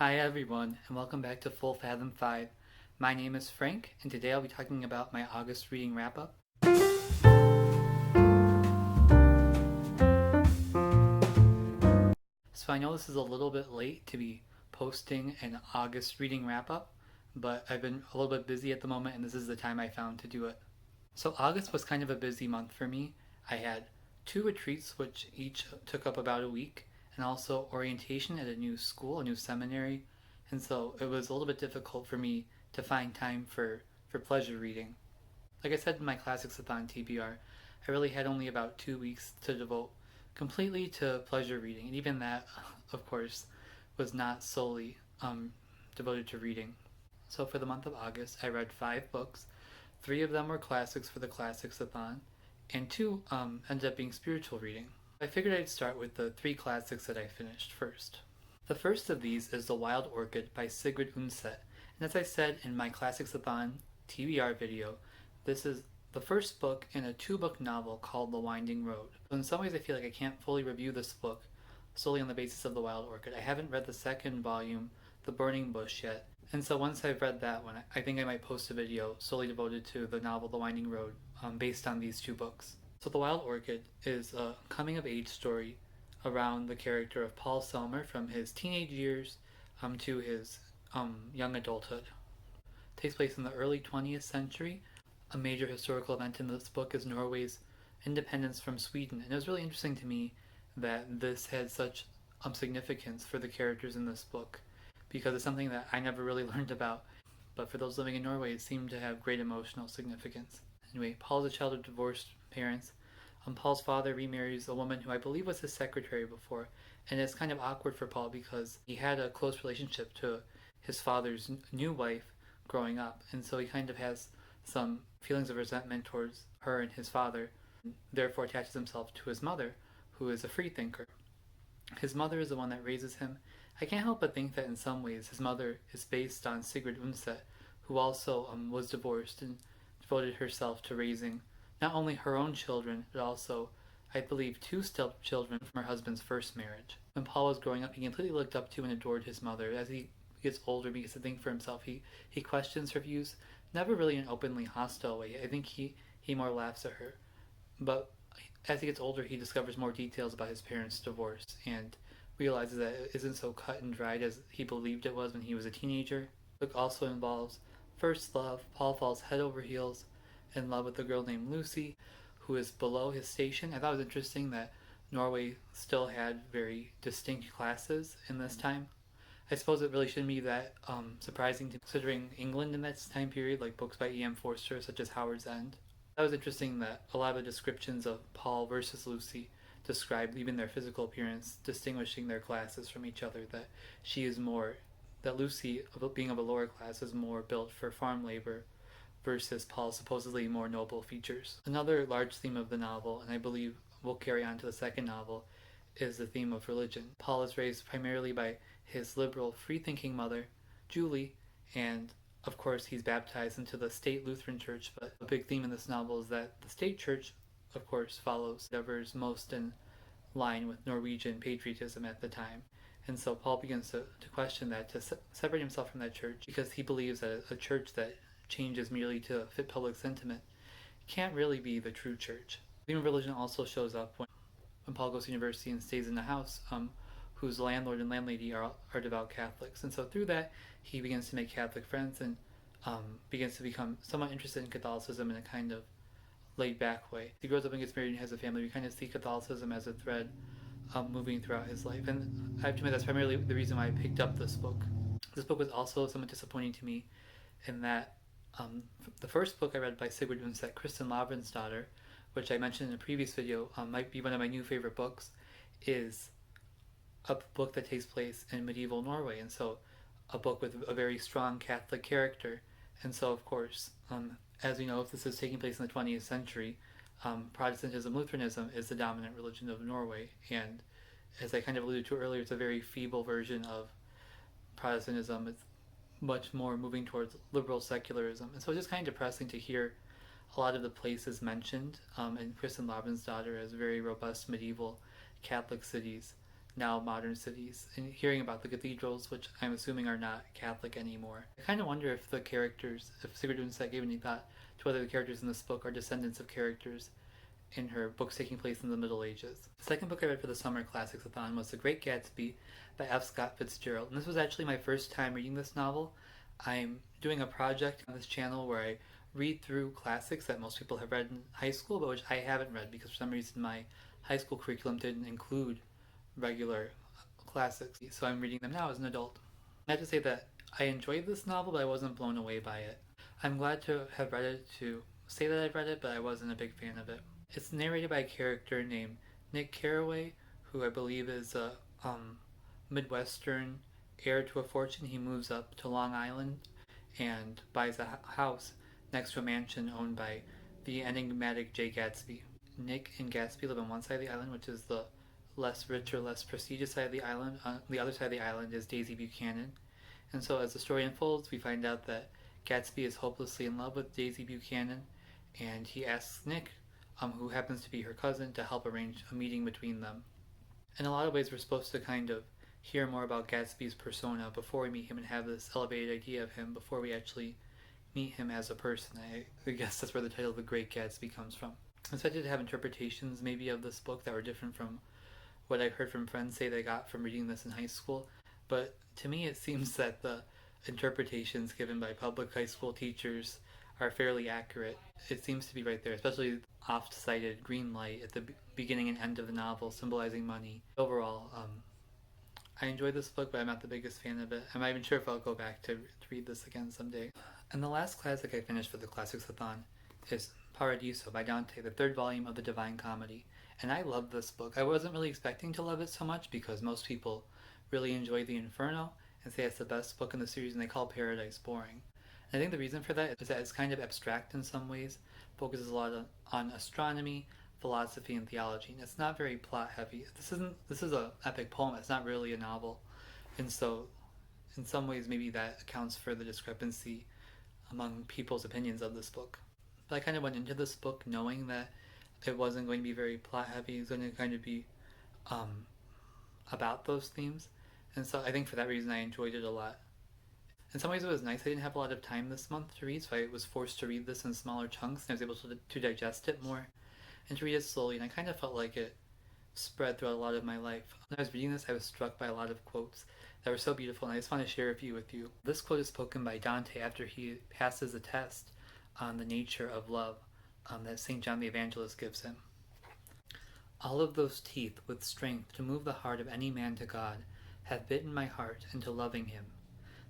Hi everyone, and welcome back to Full Fathom 5. My name is Frank, and today I'll be talking about my August reading wrap-up. So I know this is a little bit late to be posting an August reading wrap-up, but I've been a little bit busy at the moment, and this is the time I found to do it. So August was kind of a busy month for me. I had 2 retreats, which each took up about a week, and also orientation at a new school, a new seminary, and so it was a little bit difficult for me to find time for pleasure reading. Like I said in my Classicsathon TBR, I really had only about 2 weeks to devote completely to pleasure reading, and even that, of course, was not solely devoted to reading. So for the month of August, I read 5 books. 3 of them were classics for the Classicsathon, and 2 ended up being spiritual reading. I figured I'd start with the 3 classics that I finished first. The first of these is The Wild Orchid by Sigrid Undset, and as I said in my Classicsathon TBR video, this is the first book in a 2-book novel called The Winding Road. So in some ways I feel like I can't fully review this book solely on the basis of The Wild Orchid. I haven't read the second volume, The Burning Bush, yet, and so once I've read that one, I think I might post a video solely devoted to the novel The Winding Road, based on these 2 books. So The Wild Orchid is a coming-of-age story around the character of Paul Selmer from his teenage years to his young adulthood. It takes place in the early 20th century. A major historical event in this book is Norway's independence from Sweden, and it was really interesting to me that this had such significance for the characters in this book, because it's something that I never really learned about, but for those living in Norway, it seemed to have great emotional significance. Anyway, Paul is a child of divorced parents. Paul's father remarries a woman who I believe was his secretary before, and it's kind of awkward for Paul because he had a close relationship to his father's new wife growing up, and so he kind of has some feelings of resentment towards her and his father, and therefore attaches himself to his mother, who is a freethinker. His mother is the one that raises him. I can't help but think that in some ways his mother is based on Sigrid Undset, who also was divorced and devoted herself to raising not only her own children, but also, I believe, 2 stepchildren from her husband's first marriage. When Paul was growing up, he completely looked up to and adored his mother. As he gets older, begins to think for himself, he questions her views, never really in an openly hostile way. I think he more laughs at her. But as he gets older, he discovers more details about his parents' divorce and realizes that it isn't so cut and dried as he believed it was when he was a teenager. The book also involves first love. Paul falls head over heels in love with a girl named Lucy, who is below his station. I thought it was interesting that Norway still had very distinct classes in this time. I suppose it really shouldn't be that surprising considering England in that time period, like books by E.M. Forster, such as Howard's End. That was interesting that a lot of the descriptions of Paul versus Lucy describe even their physical appearance, distinguishing their classes from each other. That Lucy, being of a lower class, is more built for farm labor, versus Paul's supposedly more noble features. Another large theme of the novel, and I believe will carry on to the second novel, is the theme of religion. Paul is raised primarily by his liberal, free-thinking mother, Julie, and of course he's baptized into the state Lutheran church, but a big theme in this novel is that the state church, of course, follows whatever is most in line with Norwegian patriotism at the time. And so Paul begins to question that, to separate himself from that church, because he believes that a church that changes merely to fit public sentiment can't really be the true church. The theme of religion also shows up when Paul goes to university and stays in a house whose landlord and landlady are devout Catholics. And so through that, he begins to make Catholic friends and begins to become somewhat interested in Catholicism in a kind of laid back way. He grows up and gets married and has a family. We kind of see Catholicism as a thread moving throughout his life. And I have to admit that's primarily the reason why I picked up this book. This book was also somewhat disappointing to me in that the first book I read by Sigrid Undset, Kristin Lavransdatter, which I mentioned in a previous video, might be one of my new favorite books, is a book that takes place in medieval Norway, and so a book with a very strong Catholic character. And so, of course, as we know, if this is taking place in the 20th century, Protestantism, Lutheranism is the dominant religion of Norway, and as I kind of alluded to earlier, it's a very feeble version of Protestantism. It's much more moving towards liberal secularism. And so it's just kind of depressing to hear a lot of the places mentioned in Kristin Lavransdatter as very robust medieval Catholic cities now modern cities and hearing about the cathedrals, which I'm assuming are not Catholic anymore. I kind of wonder if the characters, if Sigrid Undset gave any thought to whether the characters in this book are descendants of characters in her books taking place in the Middle Ages. The second book I read for the summer Classicsathon was The Great Gatsby by F. Scott Fitzgerald. And this was actually my first time reading this novel. I'm doing a project on this channel where I read through classics that most people have read in high school, but which I haven't read because for some reason my high school curriculum didn't include regular classics. So I'm reading them now as an adult. I have to say that I enjoyed this novel, but I wasn't blown away by it. I'm glad to have read it, to say that I've read it, but I wasn't a big fan of it. It's narrated by a character named Nick Carraway, who I believe is a Midwestern heir to a fortune. He moves up to Long Island and buys a house next to a mansion owned by the enigmatic Jay Gatsby. Nick and Gatsby live on one side of the island, which is the less rich or less prestigious side of the island. On the other side of the island is Daisy Buchanan. And so as the story unfolds, we find out that Gatsby is hopelessly in love with Daisy Buchanan, and he asks Nick, who happens to be her cousin, to help arrange a meeting between them. In a lot of ways, we're supposed to kind of hear more about Gatsby's persona before we meet him and have this elevated idea of him before we actually meet him as a person. I guess that's where the title of The Great Gatsby comes from. I expected to have interpretations maybe of this book that were different from what I heard from friends say they got from reading this in high school, but to me it seems that the interpretations given by public high school teachers are fairly accurate. It seems to be right there, especially oft-cited green light at the beginning and end of the novel symbolizing money. Overall, I enjoyed this book, but I'm not the biggest fan of it. I'm not even sure if I'll go back to read this again someday. And the last classic I finished for the Classicsathon is Paradiso by Dante, the third volume of the Divine Comedy. And I love this book. I wasn't really expecting to love it so much because most people really enjoy the Inferno and say it's the best book in the series, and they call Paradise boring. And I think the reason for that is that it's kind of abstract in some ways, focuses a lot on astronomy, philosophy, and theology, and it's not very plot heavy. This is an epic poem. It's not really a novel, and so in some ways maybe that accounts for the discrepancy among people's opinions of this book. But I kind of went into this book knowing that it wasn't going to be very plot heavy. It was going to kind of be about those themes, and so I think for that reason I enjoyed it a lot. In some ways it was nice. I didn't have a lot of time this month to read, so I was forced to read this in smaller chunks, and I was able to digest it more and to read it slowly, and I kind of felt like it spread throughout a lot of my life. When I was reading this, I was struck by a lot of quotes that were so beautiful, and I just want to share a few with you. This quote is spoken by Dante after he passes a test on the nature of love that St. John the Evangelist gives him. All of those teeth with strength to move the heart of any man to God have bitten my heart into loving him.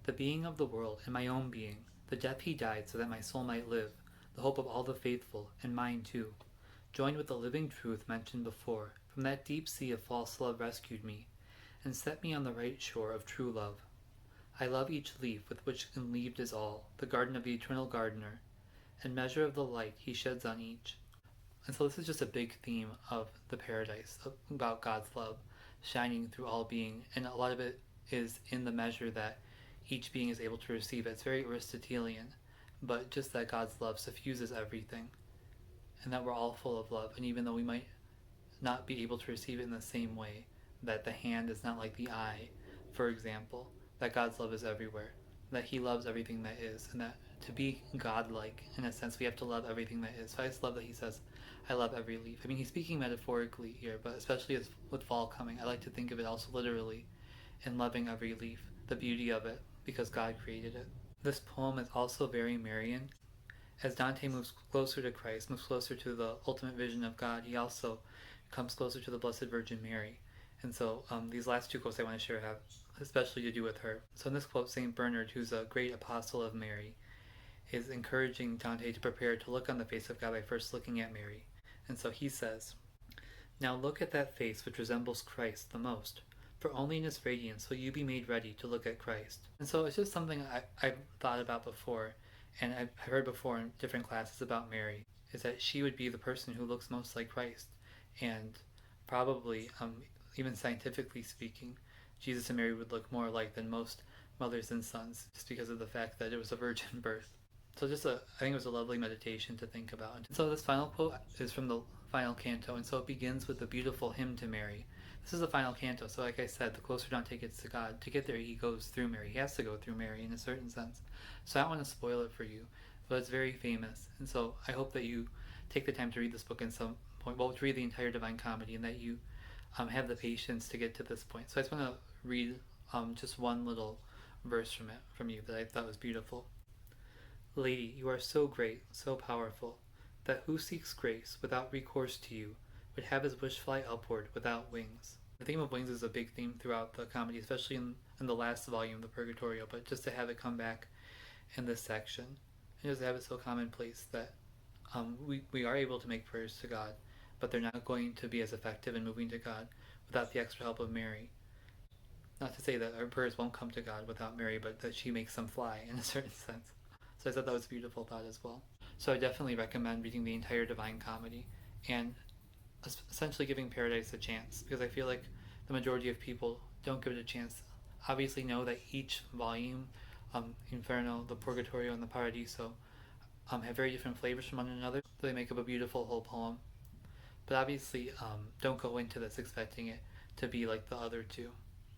The being of the world and my own being, the death he died so that my soul might live, the hope of all the faithful, and mine too, joined with the living truth mentioned before, from that deep sea of false love rescued me, and set me on the right shore of true love. I love each leaf with which enleaved is all, the garden of the eternal gardener, and measure of the light he sheds on each. And so this is just a big theme of the paradise, about God's love shining through all being, and a lot of it is in the measure that each being is able to receive it. It's very Aristotelian, but just that God's love suffuses everything, and that we're all full of love, and even though we might not be able to receive it in the same way, that the hand is not like the eye, for example, that God's love is everywhere, that he loves everything that is, and that to be godlike, in a sense, we have to love everything that is. So I just love that he says, I love every leaf. I mean, he's speaking metaphorically here, but especially as with fall coming, I like to think of it also literally in loving every leaf, the beauty of it, because God created it. This poem is also very Marian. As Dante moves closer to Christ, moves closer to the ultimate vision of God, he also comes closer to the Blessed Virgin Mary. And so these last two quotes I want to share have especially to do with her. So in this quote, St. Bernard, who's a great apostle of Mary, is encouraging Dante to prepare to look on the face of God by first looking at Mary. And so he says, Now look at that face which resembles Christ the most, for only in its radiance will you be made ready to look at Christ. And so it's just something I've thought about before, and I've heard before in different classes about Mary, is that she would be the person who looks most like Christ. And probably, even scientifically speaking, Jesus and Mary would look more alike than most mothers and sons, just because of the fact that it was a virgin birth. So I think it was a lovely meditation to think about. And so this final quote is from the final canto, and so it begins with a beautiful hymn to Mary This is the final canto, so like I said, the closer Dante gets to God, to get there he goes through Mary. He has to go through Mary in a certain sense. So I don't want to spoil it for you, but it's very famous. And so I hope that you take the time to read this book in some point, well, to read the entire Divine Comedy, and that you have the patience to get to this point. So I just want to read just one little verse from you that I thought was beautiful. Lady, you are so great, so powerful, that who seeks grace without recourse to you would have his wish fly upward without wings. The theme of wings is a big theme throughout the comedy, especially in the last volume, the Purgatorio, but just to have it come back in this section, and just have it so commonplace that we are able to make prayers to God, but they're not going to be as effective in moving to God without the extra help of Mary. Not to say that our prayers won't come to God without Mary, but that she makes them fly in a certain sense. So I thought that was a beautiful thought as well. So I definitely recommend reading the entire Divine Comedy and essentially giving Paradise a chance, because I feel like the majority of people don't give it a chance. Obviously know that each volume, Inferno, the Purgatorio, and the Paradiso, have very different flavors from one another, so they make up a beautiful whole poem. But obviously, don't go into this expecting it to be like the other two.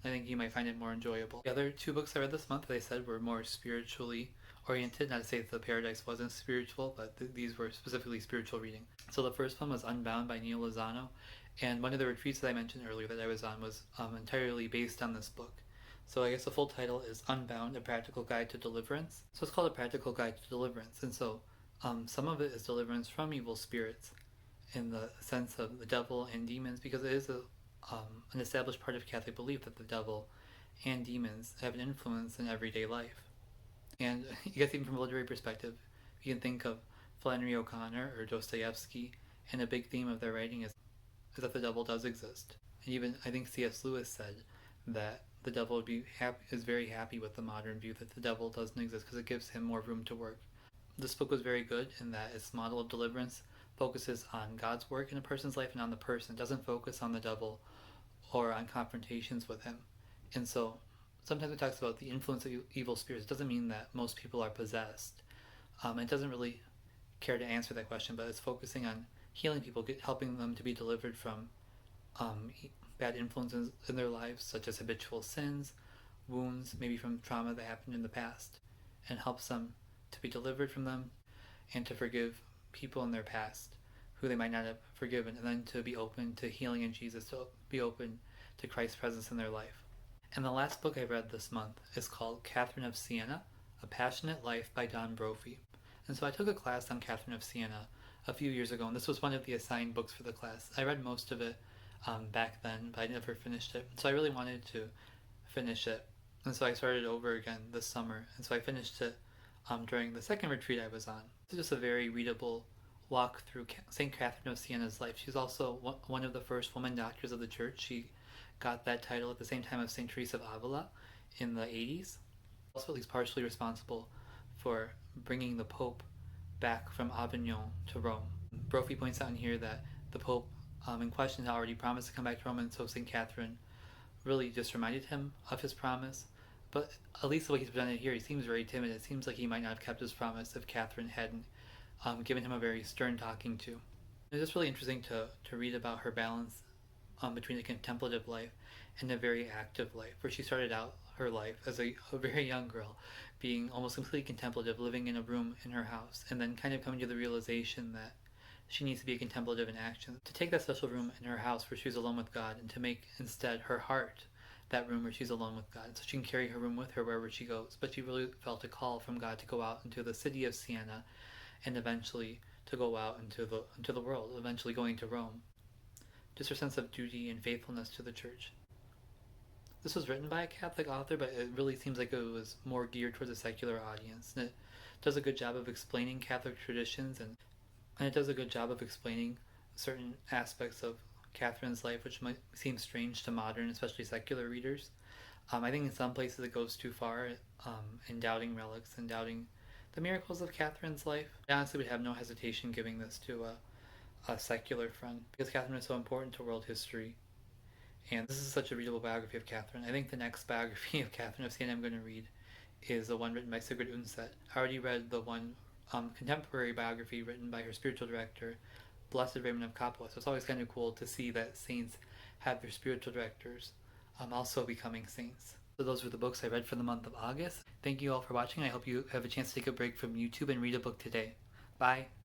I think you might find it more enjoyable. The other two books I read this month, they said, were more spiritually oriented. Not to say that the Paradise wasn't spiritual, but these were specifically spiritual reading. So the first one was Unbound by Neal Lozano, and one of the retreats that I mentioned earlier that I was on was entirely based on this book. So I guess the full title is Unbound, A Practical Guide to Deliverance. So it's called A Practical Guide to Deliverance, and so some of it is deliverance from evil spirits in the sense of the devil and demons, because it is an established part of Catholic belief that the devil and demons have an influence in everyday life. And I guess even from a literary perspective, you can think of Flannery O'Connor or Dostoevsky, and a big theme of their writing is that the devil does exist. And even I think C.S. Lewis said that the devil is very happy with the modern view that the devil doesn't exist because it gives him more room to work. This book was very good in that its model of deliverance focuses on God's work in a person's life and on the person. It doesn't focus on the devil or on confrontations with him. And so sometimes it talks about the influence of evil spirits. It doesn't mean that most people are possessed. It doesn't really care to answer that question, but it's focusing on healing people, helping them to be delivered from bad influences in their lives, such as habitual sins, wounds, maybe from trauma that happened in the past, and helps them to be delivered from them and to forgive people in their past who they might not have forgiven, and then to be open to healing in Jesus, to be open to Christ's presence in their life. And the last book I read this month is called Catherine of Siena, A Passionate Life by Don Brophy. And so I took a class on Catherine of Siena a few years ago, and this was one of the assigned books for the class. I read most of it back then, but I never finished it. So I really wanted to finish it. And so I started over again this summer. And so I finished it during the second retreat I was on. It's just a very readable walk through St. Catherine of Siena's life. She's also one of the first woman doctors of the church. She got that title at the same time as St. Teresa of Avila in the 80s. Also at least partially responsible for bringing the Pope back from Avignon to Rome. Brophy points out in here that the Pope in question had already promised to come back to Rome, and so St. Catherine really just reminded him of his promise. But at least the way he's presented here, he seems very timid. It seems like he might not have kept his promise if Catherine hadn't given him a very stern talking to. It's just really interesting to read about her balance between a contemplative life and a very active life, where she started out her life as a very young girl, being almost completely contemplative, living in a room in her house, and then kind of coming to the realization that she needs to be contemplative in action. To take that special room in her house where she's alone with God, and to make instead her heart that room where she's alone with God, so she can carry her room with her wherever she goes. But she really felt a call from God to go out into the city of Siena, and eventually to go out into the world, eventually going to Rome. Just her sense of duty and faithfulness to the church. This was written by a Catholic author, but it really seems like it was more geared towards a secular audience. And it does a good job of explaining Catholic traditions, and it does a good job of explaining certain aspects of Catherine's life, which might seem strange to modern, especially secular readers. I think in some places it goes too far in doubting relics and doubting the miracles of Catherine's life. I honestly would have no hesitation giving this to a secular friend, because Catherine is so important to world history. And this is such a readable biography of Catherine. I think the next biography of Catherine of Siena I'm going to read is the one written by Sigrid Undset. I already read the one contemporary biography written by her spiritual director, Blessed Raymond of Capua. So it's always kind of cool to see that saints have their spiritual directors also becoming saints. So those were the books I read for the month of August. Thank you all for watching. I hope you have a chance to take a break from YouTube and read a book today. Bye.